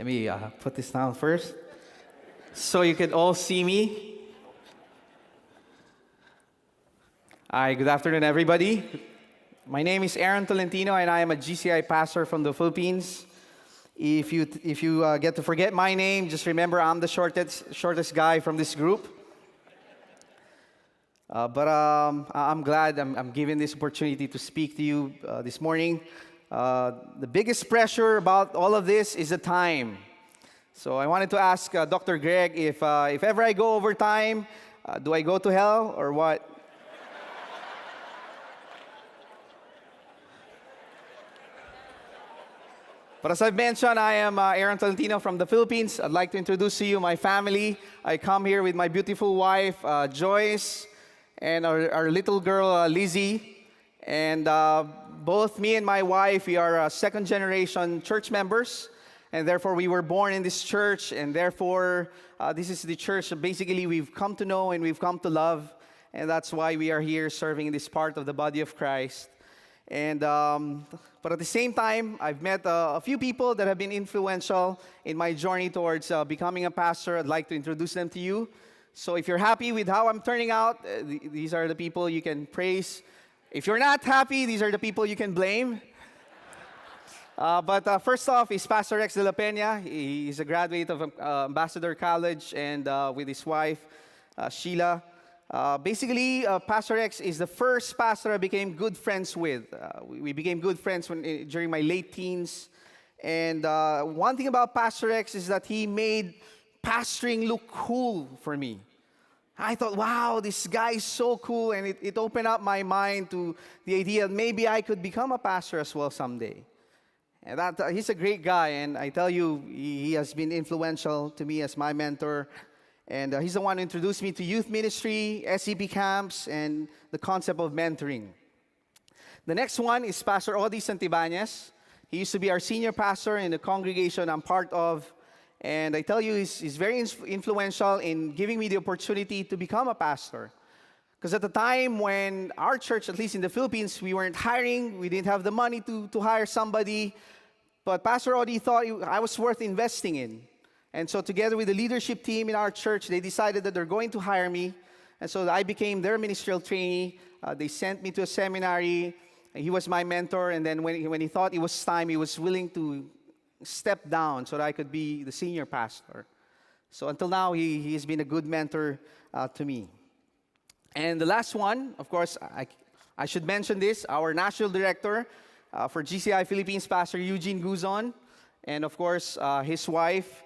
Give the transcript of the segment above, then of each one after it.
Let me put this down first so you can all see me. Hi, good afternoon, everybody. My name is Aron Tolentino, and I am a GCI pastor from the Philippines. If you get to forget my name, just remember I'm the shortest guy from this group. But I'm glad I'm given this opportunity to speak to you this morning. The biggest pressure about all of this is the time. So I wanted to ask Dr. Greg if ever I go over time, do I go to hell or what? But as I've mentioned, I am Aron Tolentino from the Philippines. I'd like to introduce to you my family. I come here with my beautiful wife, Joyce, and our little girl, Lizzie. And both me and my wife, we are second-generation church members. And therefore, we were born in this church. And therefore, this is the church that basically we've come to know and we've come to love. And that's why we are here serving in this part of the body of Christ. And but at the same time, I've met a few people that have been influential in my journey towards becoming a pastor. I'd like to introduce them to you. So if you're happy with how I'm turning out, these are the people you can praise. If you're not happy, these are the people you can blame. But first off is Pastor Rex de la Peña. He's a graduate of Ambassador College, and with his wife, Sheila. Basically, Pastor X is the first pastor I became good friends with. We became good friends during my late teens. And one thing about Pastor X is that he made pastoring look cool for me. I thought, wow, this guy is so cool. And it opened up my mind to the idea that maybe I could become a pastor as well someday. And he's a great guy. And I tell you, he has been influential to me as my mentor. And he's the one who introduced me to youth ministry, SCP Camps, and the concept of mentoring. The next one is Pastor Odi Santibanez. He used to be our senior pastor in the congregation I'm part of. And I tell you, he's very influential in giving me the opportunity to become a pastor. Because at the time when our church, at least in the Philippines, we weren't hiring, we didn't have the money to hire somebody. But Pastor Odi thought I was worth investing in. And so together with the leadership team in our church, they decided that they're going to hire me. And so I became their ministerial trainee. They sent me to a seminary. He was my mentor. And then when he thought it was time, he was willing to step down so that I could be the senior pastor. So until now, he's been a good mentor to me. And the last one, of course, I should mention this, our national director for GCI Philippines, Pastor Eugene Guzon. And of course, his wife.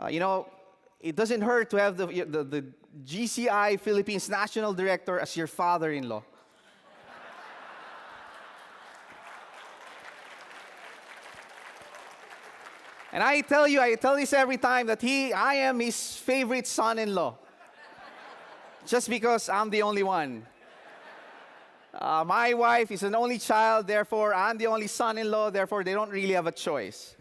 It doesn't hurt to have the GCI Philippines National Director as your father-in-law. And I tell this every time that I am his favorite son-in-law. Just because I'm the only one. My wife is an only child, therefore I'm the only son-in-law, therefore they don't really have a choice.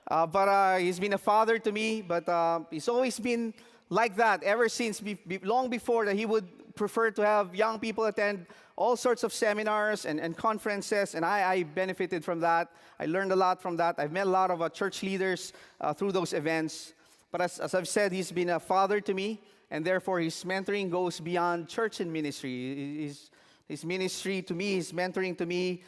But he's been a father to me, but he's always been like that ever since, long before that he would prefer to have young people attend all sorts of seminars and conferences, and I benefited from that. I learned a lot from that. I've met a lot of church leaders through those events. But as I've said, he's been a father to me, and therefore his mentoring goes beyond church and ministry. His ministry to me, his mentoring to me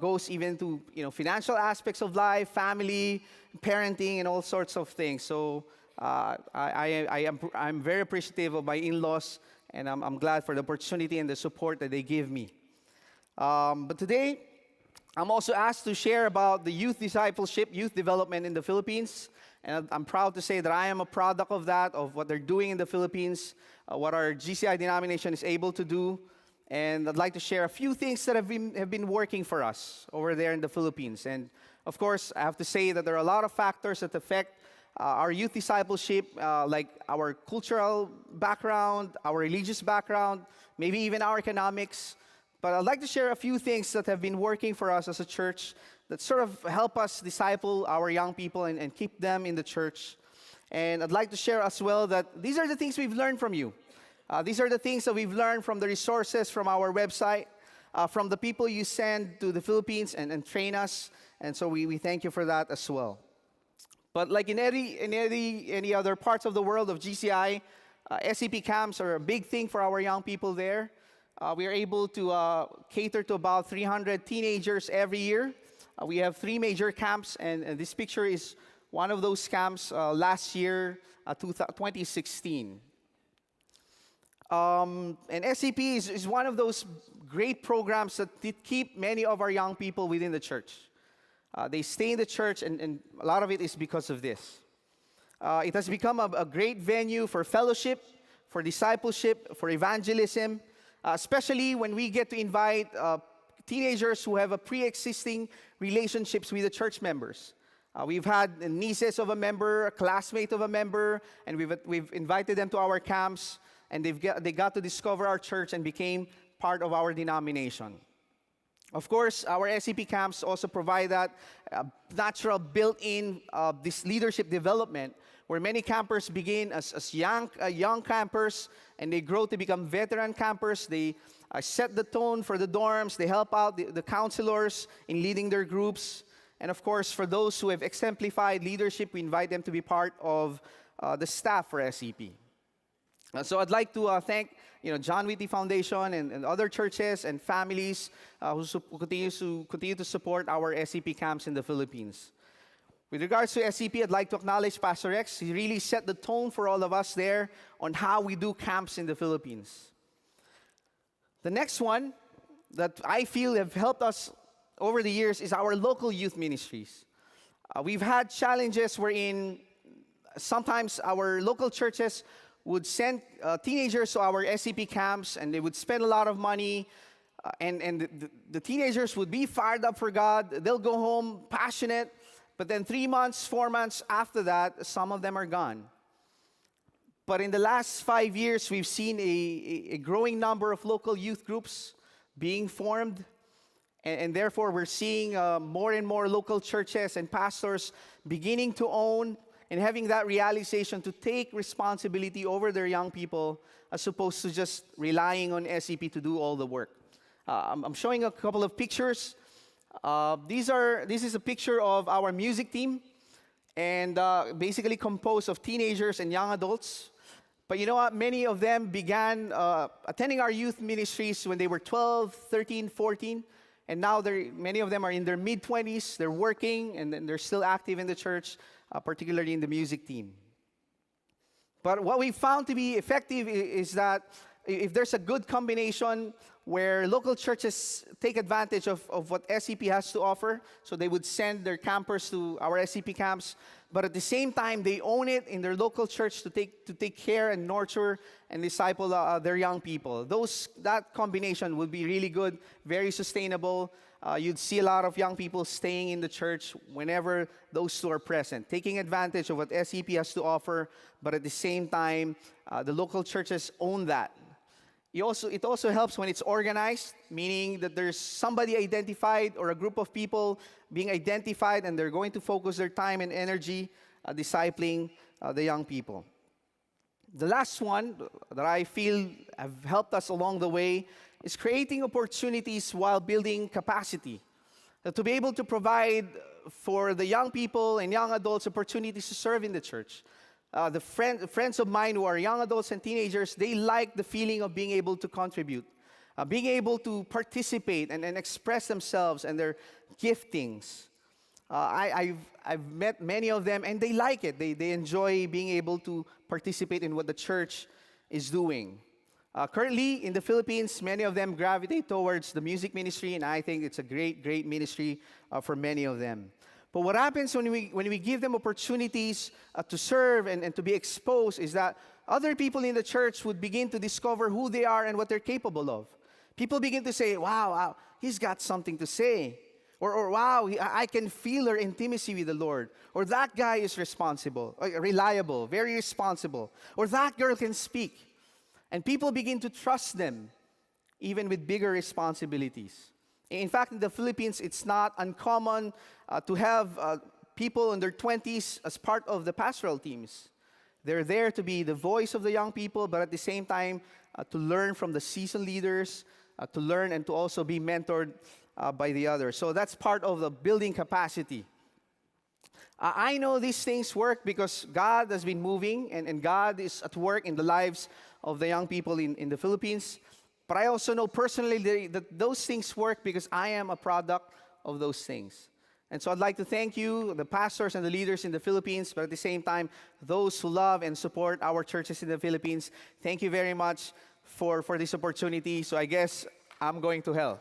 goes even to financial aspects of life, family, parenting, and all sorts of things. So I'm very appreciative of my in-laws, and I'm glad for the opportunity and the support that they give me. But today, I'm also asked to share about the youth discipleship, youth development in the Philippines. And I'm proud to say that I am a product of that, of what they're doing in the Philippines, what our GCI denomination is able to do. And I'd like to share a few things that have been working for us over there in the Philippines. And of course, I have to say that there are a lot of factors that affect our youth discipleship, like our cultural background, our religious background, maybe even our economics. But I'd like to share a few things that have been working for us as a church that sort of help us disciple our young people and keep them in the church. And I'd like to share as well that these are the things we've learned from you. These are the things that we've learned from the resources from our website, from the people you send to the Philippines and train us. And so we thank you for that as well. But like in any other parts of the world of GCI, SCP camps are a big thing for our young people there. We are able to cater to about 300 teenagers every year. We have 3 major camps, and this picture is one of those camps last year, 2016. And SCP is one of those great programs that keep many of our young people within the church. They stay in the church, and a lot of it is because of this. It has become a great venue for fellowship, for discipleship, for evangelism, especially when we get to invite teenagers who have a pre-existing relationships with the church members. We've had nieces of a member, a classmate of a member, and we've invited them to our camps, and they got to discover our church and became part of our denomination. Of course, our SCP camps also provide that natural built-in this leadership development, where many campers begin as young campers, and they grow to become veteran campers. They set the tone for the dorms. They help out the counselors in leading their groups. And of course, for those who have exemplified leadership, we invite them to be part of the staff for SCP. So I'd like to thank John Whitty Foundation and other churches and families who continue to support our SCP camps in the Philippines. With regards to SCP, I'd like to acknowledge Pastor Rex. He really set the tone for all of us there on how we do camps in the Philippines. The next one that I feel have helped us over the years is our local youth ministries. We've had challenges wherein sometimes our local churches would send teenagers to our SCP camps, and they would spend a lot of money, and the teenagers would be fired up for God. They'll go home passionate, but then 3 months, 4 months after that, some of them are gone. But in the last 5 years, we've seen a growing number of local youth groups being formed, and therefore we're seeing more and more local churches and pastors beginning to own and having that realization to take responsibility over their young people as opposed to just relying on SCP to do all the work. I'm showing a couple of pictures. This is a picture of our music team, and basically composed of teenagers and young adults. But you know what? Many of them began attending our youth ministries when they were 12, 13, 14. And now many of them are in their mid-20s. They're working, and they're still active in the church, particularly in the music team. But what we found to be effective is that if there's a good combination where local churches take advantage of what SCP has to offer, so they would send their campers to our SCP camps, but at the same time, they own it in their local church to take care and nurture and disciple their young people. That combination would be really good, very sustainable. You'd see a lot of young people staying in the church whenever those two are present, taking advantage of what SCP has to offer, but at the same time, the local churches own that. It also helps when it's organized, meaning that there's somebody identified or a group of people being identified, and they're going to focus their time and energy discipling the young people. The last one that I feel have helped us along the way is creating opportunities while building capacity. To be able to provide for the young people and young adults opportunities to serve in the church. The friends of mine who are young adults and teenagers, they like the feeling of being able to contribute, being able to participate and express themselves and their giftings. I've met many of them, and they like it. They enjoy being able to participate in what the church is doing. Currently, in the Philippines, many of them gravitate towards the music ministry, and I think it's a great, great ministry for many of them. But what happens when we give them opportunities to serve and to be exposed is that other people in the church would begin to discover who they are and what they're capable of. People begin to say, wow, he's got something to say. Or wow, I can feel her intimacy with the Lord. Or that guy is responsible, reliable, very responsible. Or that girl can speak. And people begin to trust them, even with bigger responsibilities. In fact, in the Philippines, it's not uncommon to have people in their 20s as part of the pastoral teams. They're there to be the voice of the young people, but at the same time, to learn from the seasoned leaders, to learn and to also be mentored by the others. So that's part of the building capacity. I know these things work because God has been moving and God is at work in the lives of the young people in the Philippines. But I also know personally that those things work because I am a product of those things. And so I'd like to thank you, the pastors and the leaders in the Philippines, but at the same time, those who love and support our churches in the Philippines. Thank you very much for this opportunity. So I guess I'm going to hell.